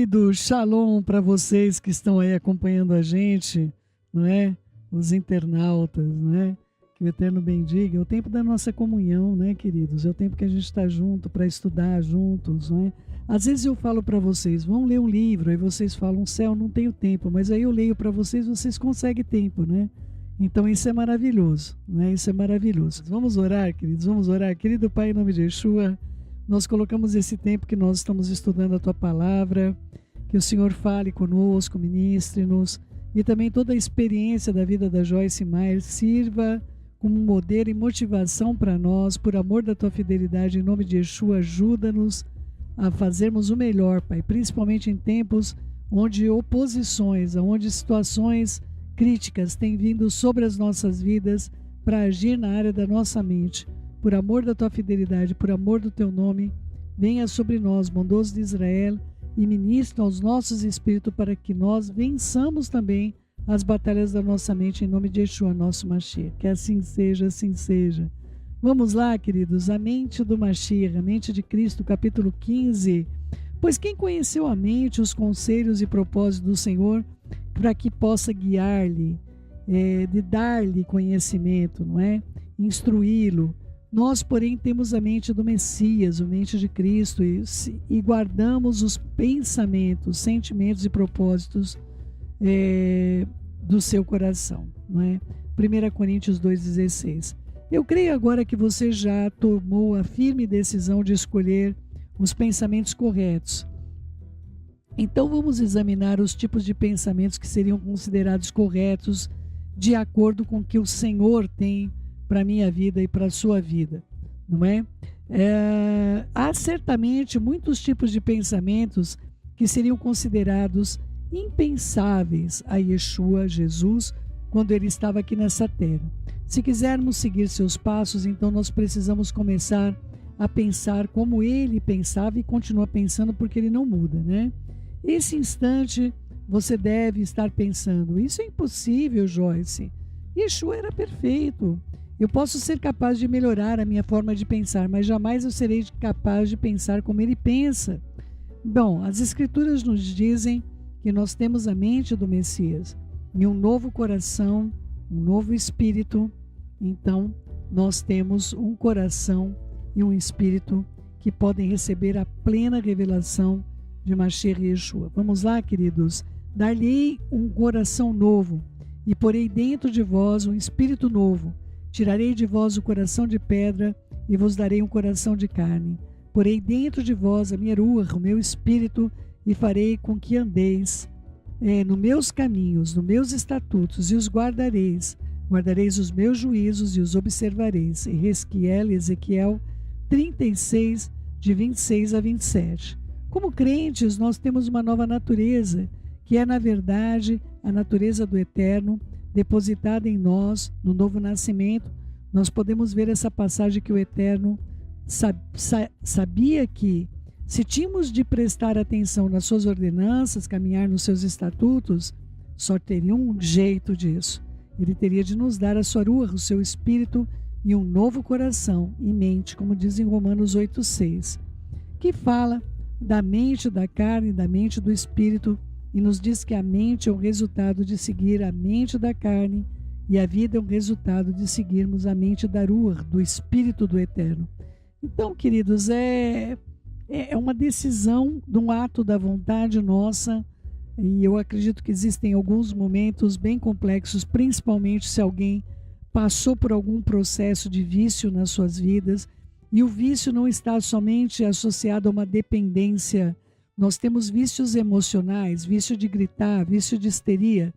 querido, shalom para vocês que estão aí acompanhando a gente, não é? Os internautas, não é? Que o Eterno bendiga. É o tempo da nossa comunhão, né, queridos? É o tempo que a gente está junto para estudar juntos, não é? Às vezes eu falo para vocês, vão ler um livro, aí vocês falam, céu, não tenho tempo, mas aí eu leio para vocês, vocês conseguem tempo, né? Então isso é maravilhoso, né? Isso é maravilhoso. Vamos orar, queridos, vamos orar. Querido Pai, em nome de Yeshua, nós colocamos esse tempo que nós estamos estudando a Tua Palavra, que o Senhor fale conosco, ministre-nos, e também toda a experiência da vida da Joyce Meyer sirva como modelo e motivação para nós, por amor da Tua fidelidade, em nome de Yeshua, ajuda-nos a fazermos o melhor, Pai, principalmente em tempos onde oposições, onde situações críticas têm vindo sobre as nossas vidas para agir na área da nossa mente. Por amor da Tua fidelidade, por amor do Teu nome, venha sobre nós, bondoso de Israel, e ministre aos nossos espíritos para que nós vençamos também as batalhas da nossa mente, em nome de Yeshua, nosso Mashiach. Que assim seja, assim seja. Vamos lá, queridos, a mente do Mashiach, a mente de Cristo, capítulo 15. Pois quem conheceu a mente, os conselhos e propósitos do Senhor, para que possa guiar-lhe, de dar-lhe conhecimento, não é? Instruí-lo. Nós, porém, temos a mente do Messias, a mente de Cristo, e guardamos os pensamentos, sentimentos e propósitos do seu coração, não é? 1 Coríntios 2,16. Eu creio agora que você já tomou a firme decisão de escolher os pensamentos corretos. Então vamos examinar os tipos de pensamentos que seriam considerados corretos de acordo com o que o Senhor tem para a minha vida e para a sua vida, não é? Há certamente muitos tipos de pensamentos que seriam considerados impensáveis a Yeshua, Jesus, quando ele estava aqui nessa terra. Se quisermos seguir seus passos, então nós precisamos começar a pensar como ele pensava e continua pensando, porque ele não muda, né? Esse instante você deve estar pensando, isso é impossível, Joyce. Yeshua era perfeito. Eu posso ser capaz de melhorar a minha forma de pensar, mas jamais eu serei capaz de pensar como ele pensa. Bom, as Escrituras nos dizem que nós temos a mente do Messias e um novo coração, um novo espírito. Então, nós temos um coração e um espírito que podem receber a plena revelação de Mashiach e Yeshua. Vamos lá, queridos. Dar-lhe-ei um coração novo e porei dentro de vós um espírito novo. Tirarei de vós o coração de pedra e vos darei um coração de carne. Porei dentro de vós a minha ruach, o meu espírito, e farei com que andeis nos meus caminhos, nos meus estatutos, e os guardareis. Guardareis os meus juízos e os observareis. Ezequiel 36, de 26 a 27. Como crentes, nós temos uma nova natureza, que é, na verdade, a natureza do Eterno, depositada em nós, no novo nascimento. Nós podemos ver essa passagem que o Eterno sabia que, se tínhamos de prestar atenção nas suas ordenanças, caminhar nos seus estatutos, só teria um jeito disso. Ele teria de nos dar a sua ruach, o seu espírito, e um novo coração e mente, como diz em Romanos 8,6, que fala da mente da carne e da mente do espírito, e nos diz que a mente é o resultado de seguir a mente da carne e a vida é o resultado de seguirmos a mente da ruach, do espírito do Eterno. Então, queridos, é uma decisão de um ato da vontade nossa, e eu acredito que existem alguns momentos bem complexos, principalmente se alguém passou por algum processo de vício nas suas vidas, e o vício não está somente associado a uma dependência. Nós temos vícios emocionais, vício de gritar, vício de histeria,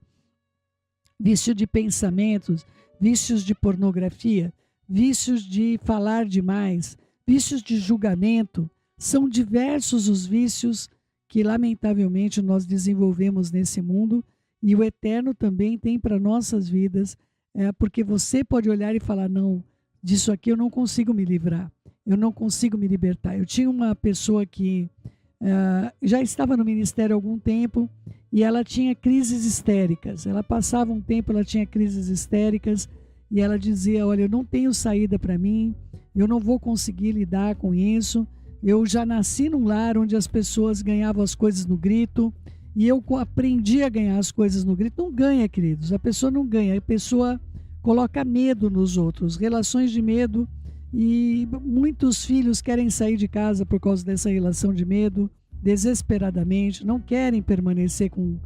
vício de pensamentos, vícios de pornografia, vícios de falar demais, vícios de julgamento. São diversos os vícios que, lamentavelmente, nós desenvolvemos nesse mundo, e o Eterno também tem para nossas vidas, porque você pode olhar e falar, não, disso aqui eu não consigo me livrar, eu não consigo me libertar. Eu tinha uma pessoa que já estava no ministério há algum tempo e ela tinha crises histéricas. Ela passava um tempo, ela tinha crises histéricas e ela dizia, olha, eu não tenho saída para mim, eu não vou conseguir lidar com isso, Eu já nasci num lar onde as pessoas ganhavam as coisas no grito, e eu aprendi a ganhar as coisas no grito. Não ganha, queridos, a pessoa não ganha, a pessoa coloca medo nos outros, relações de medo, e muitos filhos querem sair de casa por causa dessa relação de medo, desesperadamente, não querem permanecer com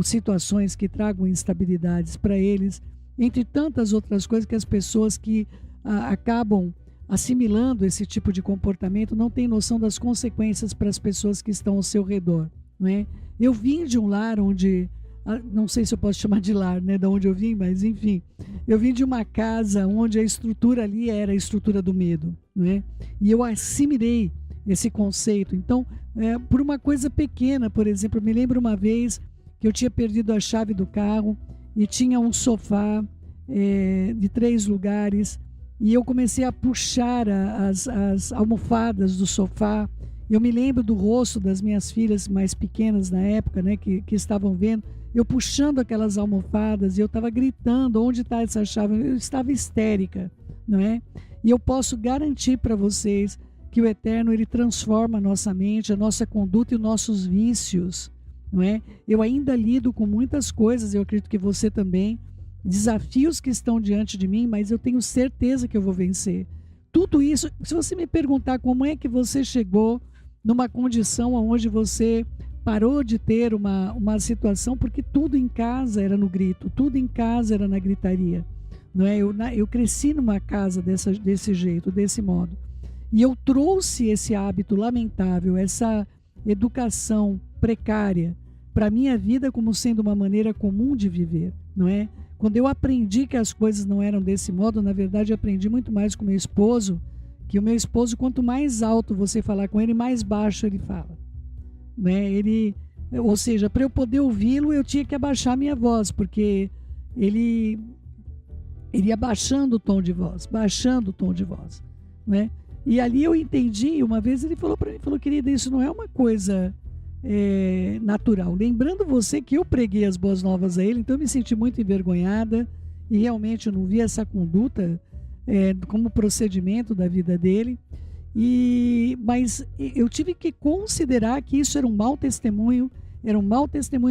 situações que tragam instabilidades para eles, entre tantas outras coisas que as pessoas que acabam assimilando esse tipo de comportamento não têm noção das consequências para as pessoas que estão ao seu redor, não é? Eu vim de um lar onde, não sei se eu posso chamar de lar, né, de onde eu vim, mas enfim, eu vim de uma casa onde a estrutura ali era a estrutura do medo, não é? E eu assimilei esse conceito. Então, por uma coisa pequena, por exemplo, eu me lembro uma vez que eu tinha perdido a chave do carro e tinha um sofá de 3 lugares, e eu comecei a puxar as almofadas do sofá. Eu me lembro do rosto das minhas filhas mais pequenas na época, né, que estavam vendo, eu puxando aquelas almofadas, e eu estava gritando: onde está essa chave? Eu estava histérica, não é? E eu posso garantir para vocês que o Eterno, ele transforma a nossa mente, a nossa conduta e os nossos vícios, não é? Eu ainda lido com muitas coisas, eu acredito que você também, desafios que estão diante de mim, mas eu tenho certeza que eu vou vencer. Tudo isso, se você me perguntar como é que você chegou numa condição onde você parou de ter uma situação, porque tudo em casa era no grito, tudo em casa era na gritaria, não é? Eu cresci numa casa desse jeito, desse modo, e eu trouxe esse hábito lamentável, essa educação precária para a minha vida como sendo uma maneira comum de viver, não é? Quando eu aprendi que as coisas não eram desse modo, na verdade eu aprendi muito mais com meu esposo, que o meu esposo, quanto mais alto você falar com ele, mais baixo ele fala, né? Ou seja, para eu poder ouvi-lo, eu tinha que abaixar a minha voz, porque ele ia baixando o tom de voz, né? E ali eu entendi. Uma vez ele falou para mim, querida, isso não é uma coisa natural. Lembrando você que eu preguei as boas novas a ele, então eu me senti muito envergonhada, e realmente eu não vi essa conduta como procedimento da vida dele. Mas eu tive que considerar que isso era um mau testemunho,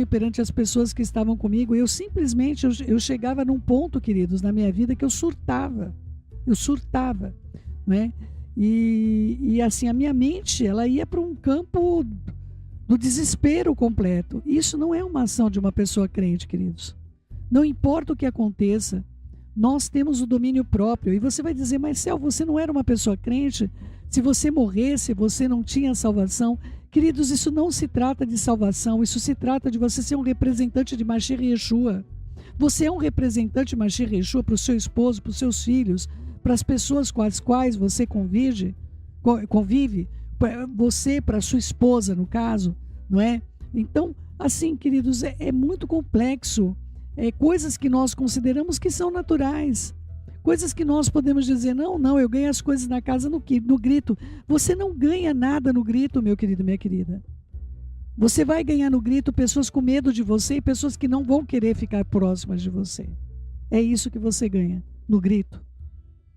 perante as pessoas que estavam comigo. Eu simplesmente, eu chegava num ponto, queridos, na minha vida que eu surtava, né? E assim, a minha mente, ela ia para um campo do desespero completo. Isso não é uma ação de uma pessoa crente, queridos. Não importa o que aconteça, nós temos o domínio próprio. E você vai dizer: mas Céu, você não era uma pessoa crente? Se você morresse, você não tinha salvação? Queridos, isso não se trata de salvação, isso se trata de você ser um representante de Mashiach Yeshua. Você é um representante de Mashiach Yeshua para o seu esposo, para os seus filhos, para as pessoas com as quais você convive, você para a sua esposa, no caso, não é? Então, assim, queridos, é muito complexo. Coisas que nós consideramos que são naturais, coisas que nós podemos dizer: não, eu ganho as coisas na casa no grito. Você não ganha nada no grito, meu querido, minha querida. Você vai ganhar no grito pessoas com medo de você e pessoas que não vão querer ficar próximas de você. É isso que você ganha no grito,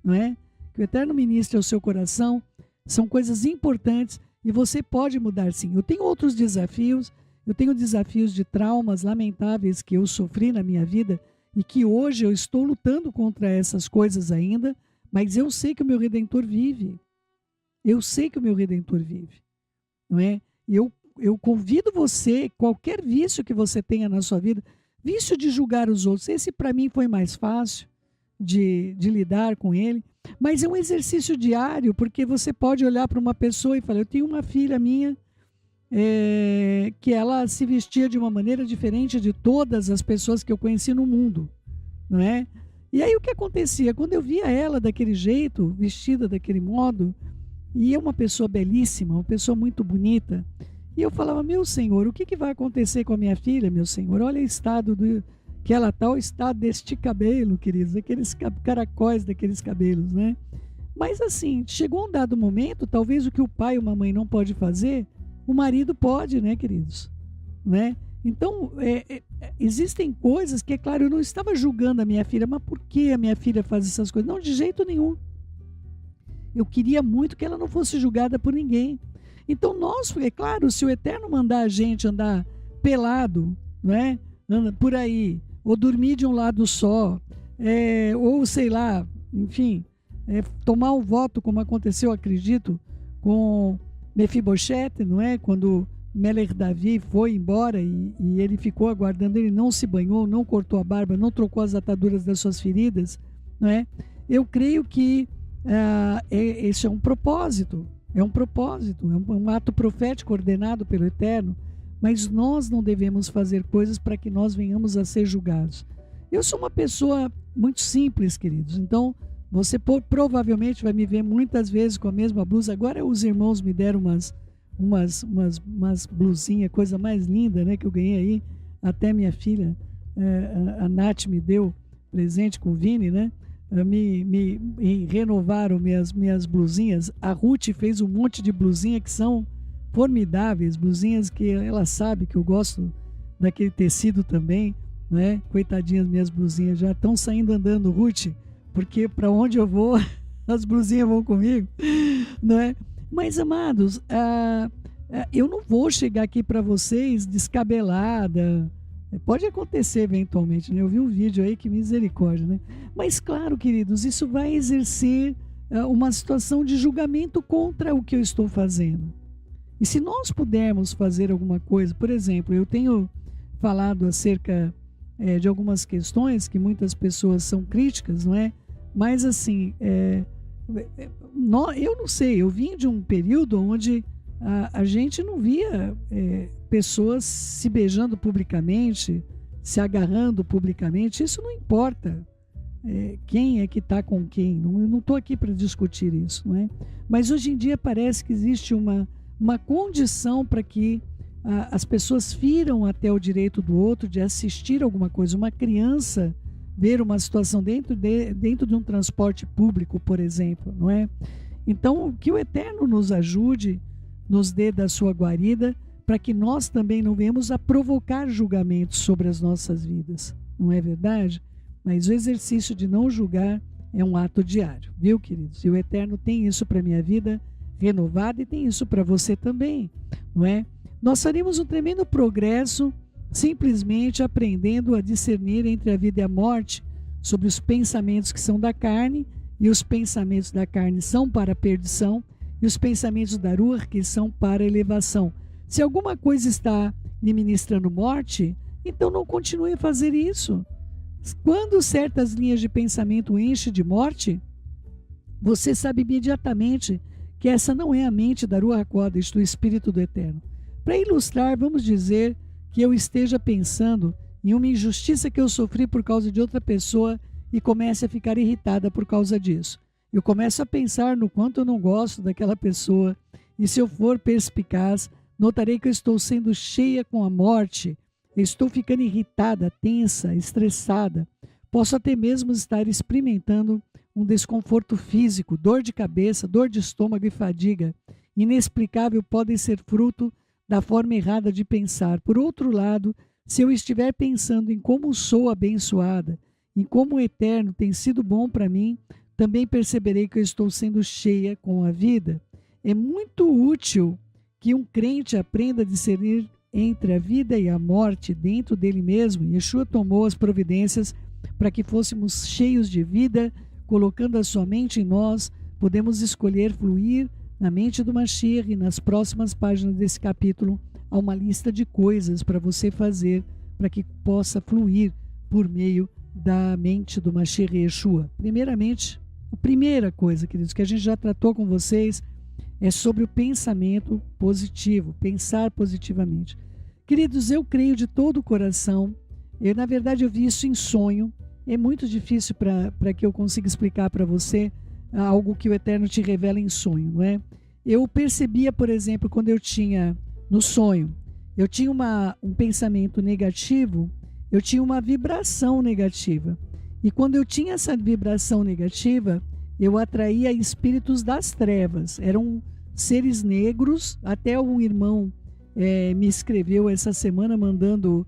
não é? Que o Eterno ministre ao seu coração. São coisas importantes e você pode mudar, sim. Eu tenho outros desafios, eu tenho desafios de traumas lamentáveis que eu sofri na minha vida e que hoje eu estou lutando contra essas coisas ainda, mas eu sei que o meu Redentor vive. Não é? E eu convido você, qualquer vício que você tenha na sua vida, vício de julgar os outros, esse para mim foi mais fácil de lidar com ele, mas é um exercício diário, porque você pode olhar para uma pessoa e falar: eu tenho uma filha minha que ela se vestia de uma maneira diferente de todas as pessoas que eu conheci no mundo, não é? E aí o que acontecia? Quando eu via ela daquele jeito, vestida daquele modo, e é uma pessoa belíssima, uma pessoa muito bonita, e eu falava: meu Senhor, o que vai acontecer com a minha filha, meu Senhor? Olha o estado que ela está, o estado deste cabelo, queridos, aqueles caracóis daqueles cabelos, né? Mas assim, chegou um dado momento, talvez o que o pai ou uma mãe não pode fazer, o marido pode, né, queridos? Né? Então, existem coisas que, é claro, eu não estava julgando a minha filha, mas por que a minha filha faz essas coisas? Não, de jeito nenhum. Eu queria muito que ela não fosse julgada por ninguém. Então nós, é claro, se o Eterno mandar a gente andar pelado, não é? Por aí, ou dormir de um lado só, ou sei lá, enfim, tomar um voto, como aconteceu, acredito, com Mefiboshete, não é? Quando Melech Davi foi embora e ele ficou aguardando, ele não se banhou, não cortou a barba, não trocou as ataduras das suas feridas, não é? Eu creio que esse é um propósito, é um ato profético ordenado pelo Eterno, mas nós não devemos fazer coisas para que nós venhamos a ser julgados. Eu sou uma pessoa muito simples, queridos, então você provavelmente vai me ver muitas vezes com a mesma blusa. Agora os irmãos me deram umas blusinhas, coisa mais linda, né, que eu ganhei aí. Até minha filha, a Nath, me deu presente com o Vini, né? Me renovaram minhas blusinhas. A Ruth fez um monte de blusinha que são formidáveis, blusinhas que ela sabe que eu gosto daquele tecido também, né? Coitadinhas, minhas blusinhas já estão saindo andando, Ruth, porque para onde eu vou, as blusinhas vão comigo, não é? Mas, amados, eu não vou chegar aqui para vocês descabelada. Pode acontecer eventualmente, né? Eu vi um vídeo aí, que misericórdia, né? Mas, claro, queridos, isso vai exercer uma situação de julgamento contra o que eu estou fazendo. E se nós pudermos fazer alguma coisa, por exemplo, eu tenho falado acerca de algumas questões que muitas pessoas são críticas, não é? Mas, assim, eu não sei, eu vim de um período onde a gente não via pessoas se beijando publicamente, se agarrando publicamente. Isso não importa quem é que está com quem. Eu não estou aqui para discutir isso, não é? Mas hoje em dia parece que existe uma condição para que as pessoas firam até o direito do outro de assistir alguma coisa. Uma criança ver uma situação dentro de um transporte público, por exemplo, não é? Então, que o Eterno nos ajude, nos dê da sua guarida, para que nós também não venhamos a provocar julgamentos sobre as nossas vidas, não é verdade? Mas o exercício de não julgar é um ato diário, viu, queridos? E o Eterno tem isso para a minha vida renovada e tem isso para você também, não é? Nós faremos um tremendo progresso simplesmente aprendendo a discernir entre a vida e a morte, sobre os pensamentos que são da carne, e os pensamentos da carne são para a perdição, e os pensamentos da Ruach que são para a elevação. Se alguma coisa está lhe ministrando morte, então não continue a fazer isso. Quando certas linhas de pensamento enchem de morte, você sabe imediatamente que essa não é a mente da Ruach HaKodesh, do Espírito do Eterno. Para ilustrar, vamos dizer que eu esteja pensando em uma injustiça que eu sofri por causa de outra pessoa e comece a ficar irritada por causa disso. Eu começo a pensar no quanto eu não gosto daquela pessoa, e se eu for perspicaz, notarei que eu estou sendo cheia com a morte, eu estou ficando irritada, tensa, estressada. Posso até mesmo estar experimentando um desconforto físico, dor de cabeça, dor de estômago e fadiga inexplicável podem ser fruto da forma errada de pensar. Por outro lado, se eu estiver pensando em como sou abençoada, em como o Eterno tem sido bom para mim, também perceberei que eu estou sendo cheia com a vida. É muito útil que um crente aprenda a discernir entre a vida e a morte dentro dele mesmo. Yeshua tomou as providências para que fôssemos cheios de vida, colocando a sua mente em nós. Podemos escolher fluir na mente do Mashiach, e nas próximas páginas desse capítulo há uma lista de coisas para você fazer para que possa fluir por meio da mente do Mashiach Yeshua. Primeiramente, a primeira coisa, queridos, que a gente já tratou com vocês é sobre o pensamento positivo, pensar positivamente. Queridos, eu creio de todo o coração, na verdade eu vi isso em sonho, é muito difícil para que eu consiga explicar para você algo que o Eterno te revela em sonho, não é? Eu percebia, por exemplo, quando eu tinha, no sonho, eu tinha um pensamento negativo, eu tinha uma vibração negativa. E quando eu tinha essa vibração negativa, eu atraía espíritos das trevas. Eram seres negros. Até um irmão me escreveu essa semana mandando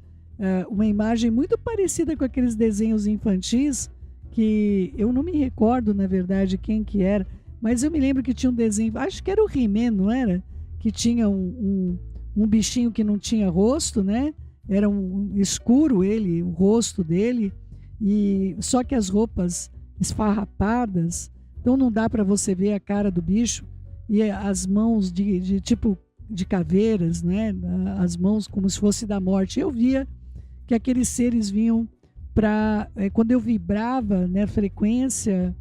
uma imagem muito parecida com aqueles desenhos infantis, que eu não me recordo, na verdade, quem que era, Mas eu me lembro que tinha um desenho, acho que era o He-Man, não era? Que tinha um bichinho que não tinha rosto, né? Era um escuro ele, o rosto dele, e só que as roupas esfarrapadas, então não dá para você ver a cara do bicho, e as mãos de tipo de caveiras, né? As mãos como se fosse da morte. Eu via que aqueles seres vinham para, quando eu vibrava, né, frequência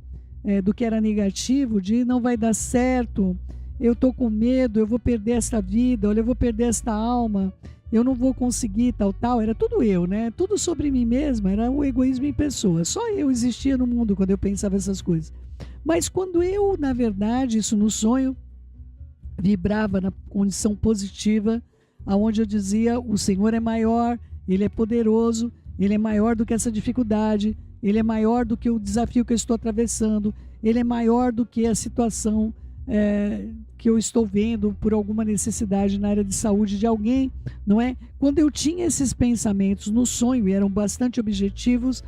do que era negativo, de não vai dar certo, eu estou com medo, eu vou perder esta vida, olha, eu vou perder esta alma, eu não vou conseguir, tal, era tudo eu, né? Tudo sobre mim mesma, era o egoísmo em pessoa. Só eu existia no mundo quando eu pensava essas coisas. Mas quando eu, na verdade, isso no sonho, vibrava na condição positiva, aonde eu dizia, o Senhor é maior, Ele é poderoso, Ele é maior do que essa dificuldade, Ele é maior do que o desafio que eu estou atravessando, Ele é maior do que a situação que eu estou vendo por alguma necessidade na área de saúde de alguém, não é? Quando eu tinha esses pensamentos no sonho e eram bastante objetivos,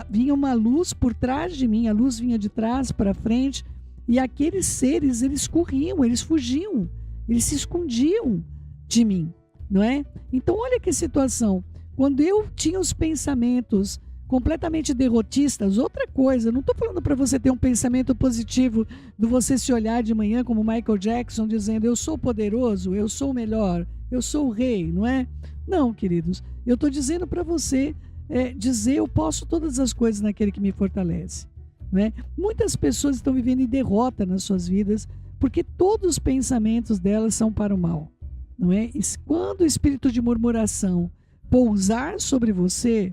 vinha uma luz por trás de mim, a luz vinha de trás para frente, e aqueles seres, eles corriam, eles fugiam, eles se escondiam de mim, não é? Então olha que situação, quando eu tinha os pensamentos completamente derrotistas, outra coisa, não estou falando para você ter um pensamento positivo, de você se olhar de manhã como Michael Jackson, dizendo, eu sou poderoso, eu sou o melhor, eu sou o rei, não é? Não, queridos, eu estou dizendo para você, dizer, eu posso todas as coisas naquele que me fortalece, não é? Muitas pessoas estão vivendo em derrota nas suas vidas, porque todos os pensamentos delas são para o mal, não é? E quando o espírito de murmuração pousar sobre você,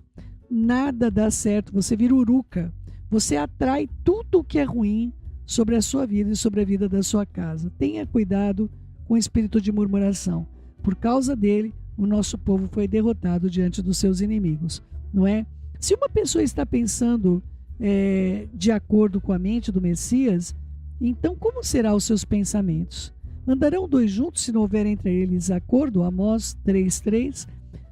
nada dá certo, você vira uruca, você atrai tudo o que é ruim sobre a sua vida e sobre a vida da sua casa. Tenha cuidado com o espírito de murmuração. Por causa dele, o nosso povo foi derrotado diante dos seus inimigos, não é? Se uma pessoa está pensando de acordo com a mente do Messias, então como serão os seus pensamentos? Andarão dois juntos se não houver entre eles acordo? Amós 3:3.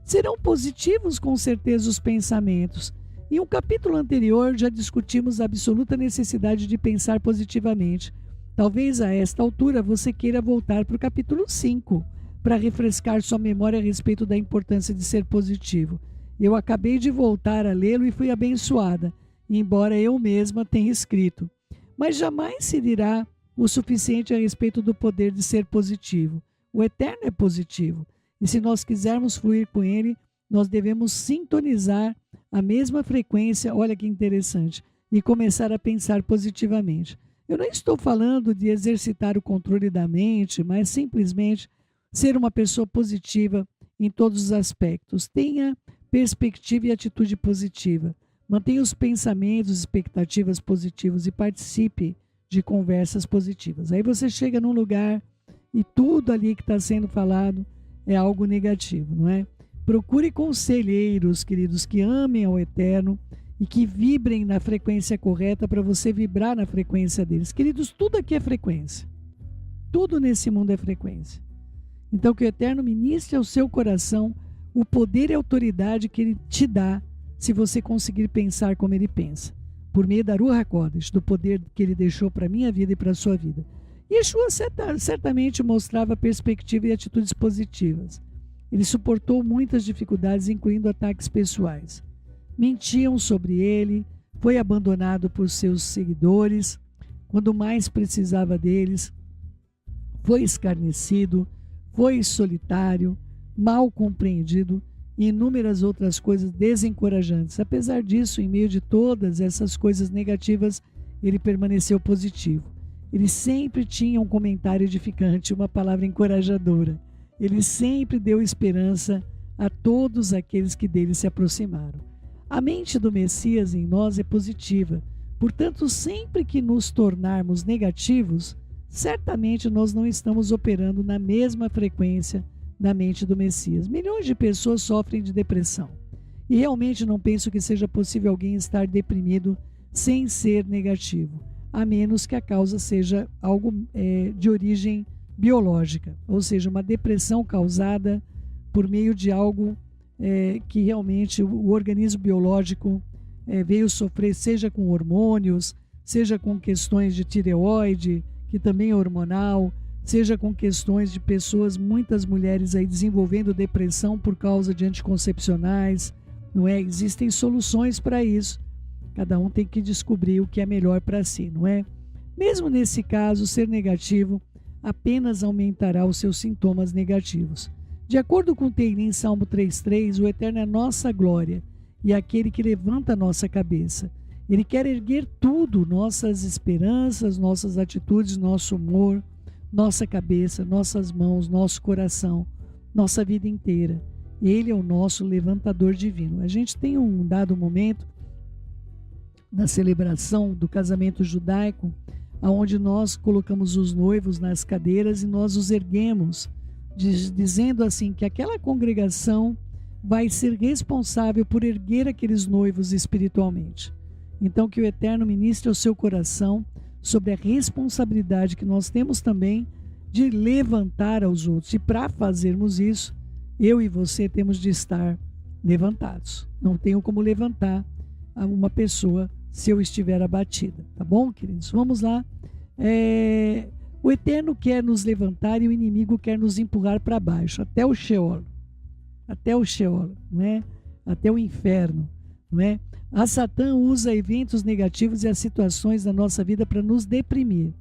Serão positivos com certeza os pensamentos. Em um capítulo anterior já discutimos a absoluta necessidade de pensar positivamente. Talvez a esta altura você queira voltar para o capítulo 5, para refrescar sua memória a respeito da importância de ser positivo. Eu acabei de voltar a lê-lo e fui abençoada, embora eu mesma tenha escrito. Mas jamais se dirá o suficiente a respeito do poder de ser positivo. O Eterno é positivo. E se nós quisermos fluir com Ele, nós devemos sintonizar a mesma frequência, olha que interessante, e começar a pensar positivamente. Eu não estou falando de exercitar o controle da mente, mas simplesmente ser uma pessoa positiva em todos os aspectos. Tenha perspectiva e atitude positiva. Mantenha os pensamentos, expectativas positivos e participe de conversas positivas. Aí você chega num lugar e tudo ali que está sendo falado é algo negativo, não é? Procure conselheiros, queridos, que amem ao Eterno e que vibrem na frequência correta para você vibrar na frequência deles. Queridos, tudo aqui é frequência. Tudo nesse mundo é frequência. Então que o Eterno ministre ao seu coração o poder e a autoridade que Ele te dá se você conseguir pensar como Ele pensa. Por meio da Ruach HaKodesh, do poder que Ele deixou para a minha vida e para a sua vida. Yeshua certamente mostrava perspectiva e atitudes positivas. Ele suportou muitas dificuldades, incluindo ataques pessoais. Mentiam sobre ele, foi abandonado por seus seguidores, quando mais precisava deles, foi escarnecido, foi solitário, mal compreendido e inúmeras outras coisas desencorajantes. Apesar disso, em meio de todas essas coisas negativas, ele permaneceu positivo. Ele sempre tinha um comentário edificante, uma palavra encorajadora. Ele sempre deu esperança a todos aqueles que dele se aproximaram. A mente do Messias em nós é positiva. Portanto, sempre que nos tornarmos negativos, certamente nós não estamos operando na mesma frequência da mente do Messias. Milhões de pessoas sofrem de depressão. E realmente não penso que seja possível alguém estar deprimido sem ser negativo, a menos que a causa seja algo de origem biológica, ou seja, uma depressão causada por meio de algo que realmente o organismo biológico veio sofrer, seja com hormônios, seja com questões de tireoide, que também é hormonal, seja com questões de pessoas, muitas mulheres aí desenvolvendo depressão por causa de anticoncepcionais, não é? Existem soluções para isso. Cada um tem que descobrir o que é melhor para si, não é? Mesmo nesse caso, ser negativo apenas aumentará os seus sintomas negativos. De acordo com Teirim, Salmo 3:3, o Eterno é nossa glória e aquele que levanta a nossa cabeça. Ele quer erguer tudo, nossas esperanças, nossas atitudes, nosso humor, nossa cabeça, nossas mãos, nosso coração, nossa vida inteira. Ele é o nosso levantador divino. A gente tem um dado momento na celebração do casamento judaico, onde nós colocamos os noivos nas cadeiras e nós os erguemos, dizendo assim que aquela congregação vai ser responsável por erguer aqueles noivos espiritualmente. Então que o Eterno ministre ao seu coração sobre a responsabilidade que nós temos também de levantar aos outros. E para fazermos isso, eu e você temos de estar levantados. Não tenho como levantar uma pessoa se eu estiver abatida. Tá bom, queridos? Vamos lá. O Eterno quer nos levantar e o inimigo quer nos empurrar para baixo, até o Sheol. Até o Sheol, né? Até o inferno, não é? A Satã usa eventos negativos e as situações da nossa vida para nos deprimir.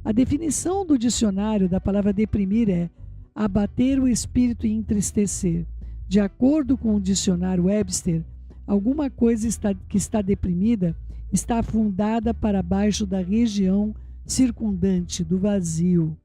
A definição do dicionário da palavra deprimir é abater o espírito e entristecer. De acordo com o dicionário Webster, alguma coisa que está deprimida está afundada para baixo da região circundante do vazio.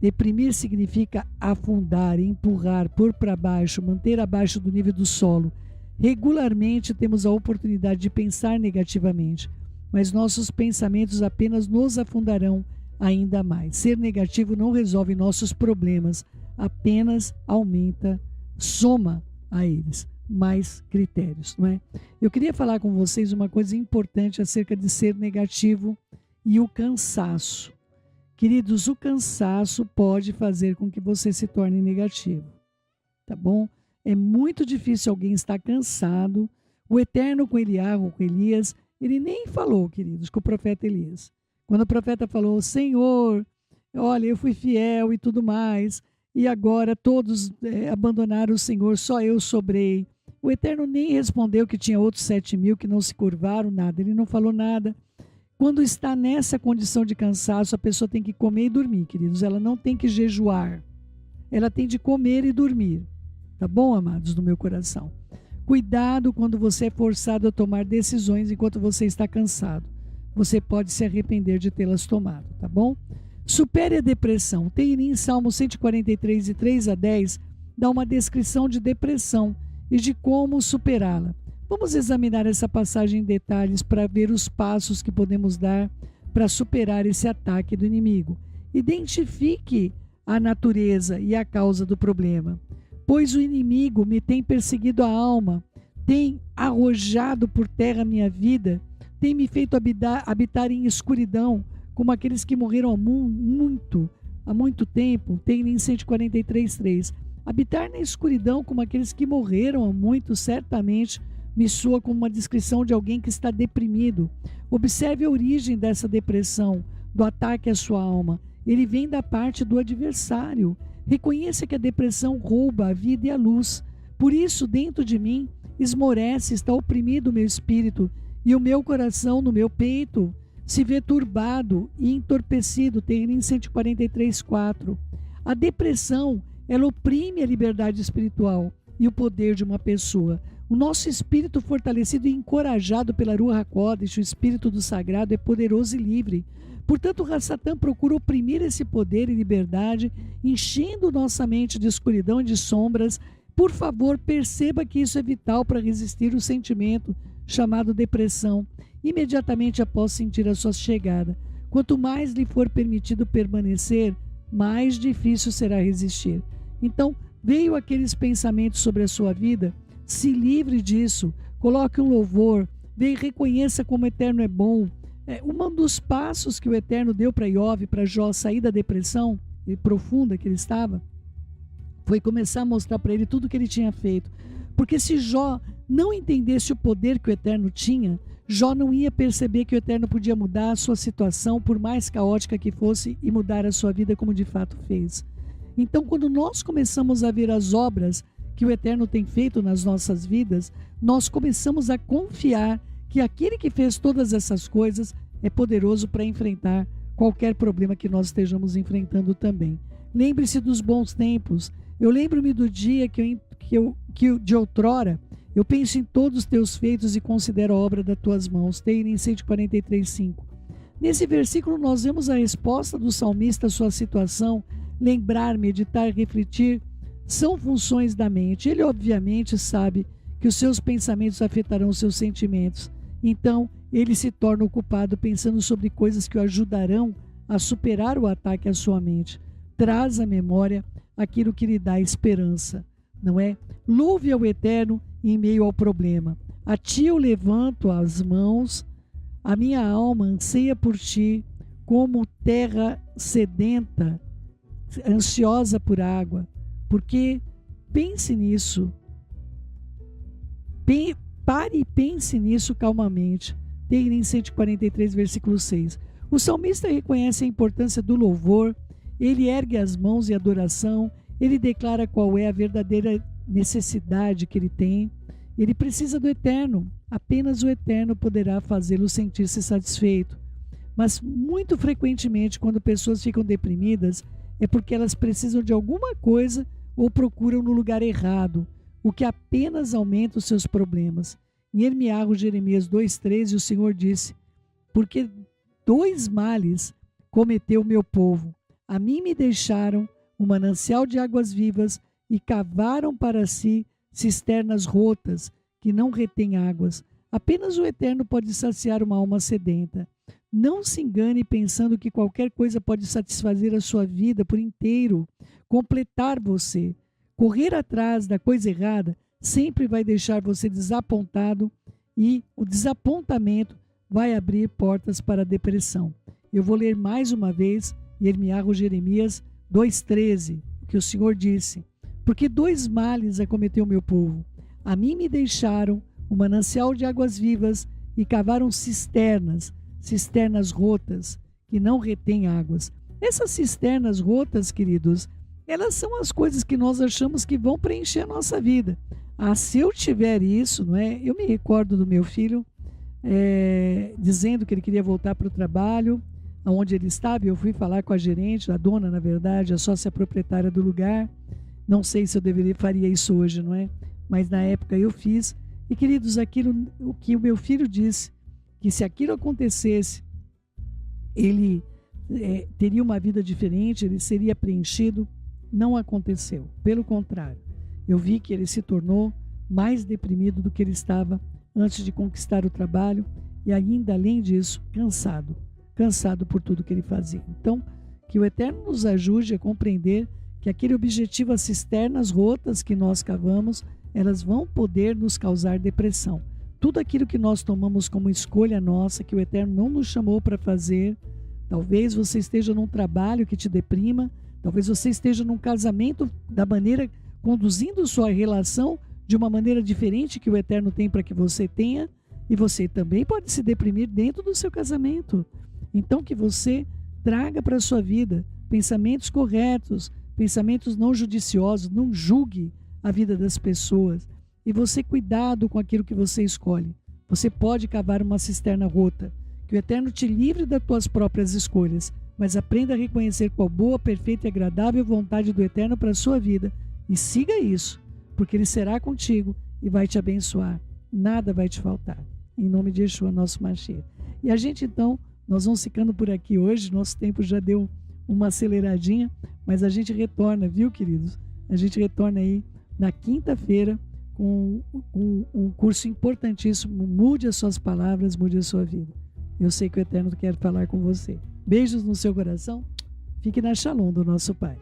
Deprimir significa afundar, empurrar, pôr para baixo, manter abaixo do nível do solo. Regularmente temos a oportunidade de pensar negativamente, mas nossos pensamentos apenas nos afundarão ainda mais. Ser negativo não resolve nossos problemas, apenas aumenta, soma a eles mais critérios, não é? Eu queria falar com vocês uma coisa importante acerca de ser negativo e o cansaço. Queridos, o cansaço pode fazer com que você se torne negativo, tá bom? É muito difícil alguém estar cansado. O Eterno com Elias, ele nem falou, queridos, com o profeta Elias. Quando o profeta falou, Senhor, olha, eu fui fiel e tudo mais, e agora todos abandonaram o Senhor, só eu sobrei. O Eterno nem respondeu que tinha outros 7.000 que não se curvaram, nada. Ele não falou nada. Quando está nessa condição de cansaço, a pessoa tem que comer e dormir, queridos. Ela não tem que jejuar. Ela tem de comer e dormir. Tá bom, amados do meu coração? Cuidado quando você é forçado a tomar decisões enquanto você está cansado. Você pode se arrepender de tê-las tomado, tá bom? Supere a depressão. Teirim, Salmo 143, de 3 a 10, dá uma descrição de depressão e de como superá-la. Vamos examinar essa passagem em detalhes para ver os passos que podemos dar para superar esse ataque do inimigo. Identifique a natureza e a causa do problema. Pois o inimigo me tem perseguido a alma, tem arrojado por terra a minha vida, tem me feito habitar em escuridão, como aqueles que morreram há muito tempo. Tem em 143:3. Habitar na escuridão como aqueles que morreram há muito, certamente me soa como uma descrição de alguém que está deprimido. Observe a origem dessa depressão, do ataque à sua alma. Ele vem da parte do adversário. Reconheça que a depressão rouba a vida e a luz. Por isso, dentro de mim, esmorece, está oprimido o meu espírito, e o meu coração no meu peito se vê turbado e entorpecido. Tem em 143:4. A depressão, ela oprime a liberdade espiritual e o poder de uma pessoa. O nosso espírito fortalecido e encorajado pela Ruach HaKodesh, o espírito do sagrado, é poderoso e livre. Portanto, o Satã procura oprimir esse poder e liberdade, enchendo nossa mente de escuridão e de sombras. Por favor, perceba que isso é vital para resistir o sentimento chamado depressão, imediatamente após sentir a sua chegada. Quanto mais lhe for permitido permanecer, mais difícil será resistir. Então, veio aqueles pensamentos sobre a sua vida, se livre disso, coloque um louvor, veio e reconheça como o Eterno é bom. Um dos passos que o Eterno deu para Iov, para Jó sair da depressão profunda que ele estava, foi começar a mostrar para ele tudo que ele tinha feito. Porque se Jó não entendesse o poder que o Eterno tinha, Jó não ia perceber que o Eterno podia mudar a sua situação, por mais caótica que fosse, e mudar a sua vida como de fato fez. Então, quando nós começamos a ver as obras que o Eterno tem feito nas nossas vidas, nós começamos a confiar que aquele que fez todas essas coisas é poderoso para enfrentar qualquer problema que nós estejamos enfrentando também. Lembre-se dos bons tempos. Eu lembro-me do dia que de outrora, eu penso em todos os teus feitos e considero a obra das tuas mãos. Teírim 143:5. Nesse versículo nós vemos a resposta do salmista à sua situação. Lembrar, meditar, refletir são funções da mente. Ele obviamente sabe que os seus pensamentos afetarão os seus sentimentos. Então, ele se torna ocupado pensando sobre coisas que o ajudarão a superar o ataque à sua mente. Traz à memória aquilo que lhe dá esperança, não é? Louve ao Eterno em meio ao problema. A ti eu levanto as mãos, a minha alma anseia por ti, como terra sedenta, ansiosa por água. Porque pense nisso. Pare e pense nisso calmamente. Teírim 143, versículo 6. O salmista reconhece a importância do louvor, ele ergue as mãos em adoração, ele declara qual é a verdadeira necessidade que ele tem. Ele precisa do Eterno, apenas o Eterno poderá fazê-lo sentir-se satisfeito. Mas muito frequentemente, quando pessoas ficam deprimidas, é porque elas precisam de alguma coisa ou procuram no lugar errado, o que apenas aumenta os seus problemas. Em Jeremias 2,13, o Senhor disse: porque 2 males cometeu o meu povo. A mim me deixaram um manancial de águas vivas e cavaram para si cisternas rotas que não retêm águas. Apenas o Eterno pode saciar uma alma sedenta. Não se engane pensando que qualquer coisa pode satisfazer a sua vida por inteiro, completar você. Correr atrás da coisa errada sempre vai deixar você desapontado e o desapontamento vai abrir portas para a depressão. Eu vou ler mais uma vez Jeremias 2,13, o que o Senhor disse: porque 2 males acometeu o meu povo. A mim me deixaram um manancial de águas vivas e cavaram cisternas rotas que não retêm águas. Essas cisternas rotas, queridos, elas são as coisas que nós achamos que vão preencher a nossa vida. Se eu tiver isso, não é? Eu me recordo do meu filho dizendo que ele queria voltar para o trabalho, onde ele estava. Eu fui falar com a gerente, a dona, na verdade, a sócia proprietária do lugar. Não sei se eu faria isso hoje, não é? Mas na época eu fiz. E, queridos, o que o meu filho disse, que se aquilo acontecesse, ele teria uma vida diferente, ele seria preenchido. Não aconteceu. Pelo contrário, eu vi que ele se tornou mais deprimido do que ele estava antes de conquistar o trabalho e ainda, além disso, cansado por tudo que ele fazia. Então, que o Eterno nos ajude a compreender que aquele objetivo, as cisternas rotas que nós cavamos, elas vão poder nos causar depressão. Tudo aquilo que nós tomamos como escolha nossa, que o Eterno não nos chamou para fazer, talvez você esteja num trabalho que te deprima, talvez você esteja num casamento conduzindo sua relação de uma maneira diferente que o Eterno tem para que você tenha, e você também pode se deprimir dentro do seu casamento. Então que você traga para a sua vida pensamentos corretos, pensamentos não judiciosos, não julgue a vida das pessoas. E você, cuidado com aquilo que você escolhe. Você pode cavar uma cisterna rota. Que o Eterno te livre das tuas próprias escolhas, mas aprenda a reconhecer qual boa, perfeita e agradável vontade do Eterno para a sua vida e siga isso, porque Ele será contigo e vai te abençoar. Nada vai te faltar. Em nome de Yeshua, nosso Mashiach. E a gente então, nós vamos ficando por aqui hoje. Nosso tempo já deu uma aceleradinha, mas a gente retorna, viu, queridos? A gente retorna aí na quinta-feira com um curso importantíssimo. Mude as suas palavras, mude a sua vida. Eu sei que o Eterno quer falar com você. Beijos no seu coração. Fique na Shalom do nosso Pai.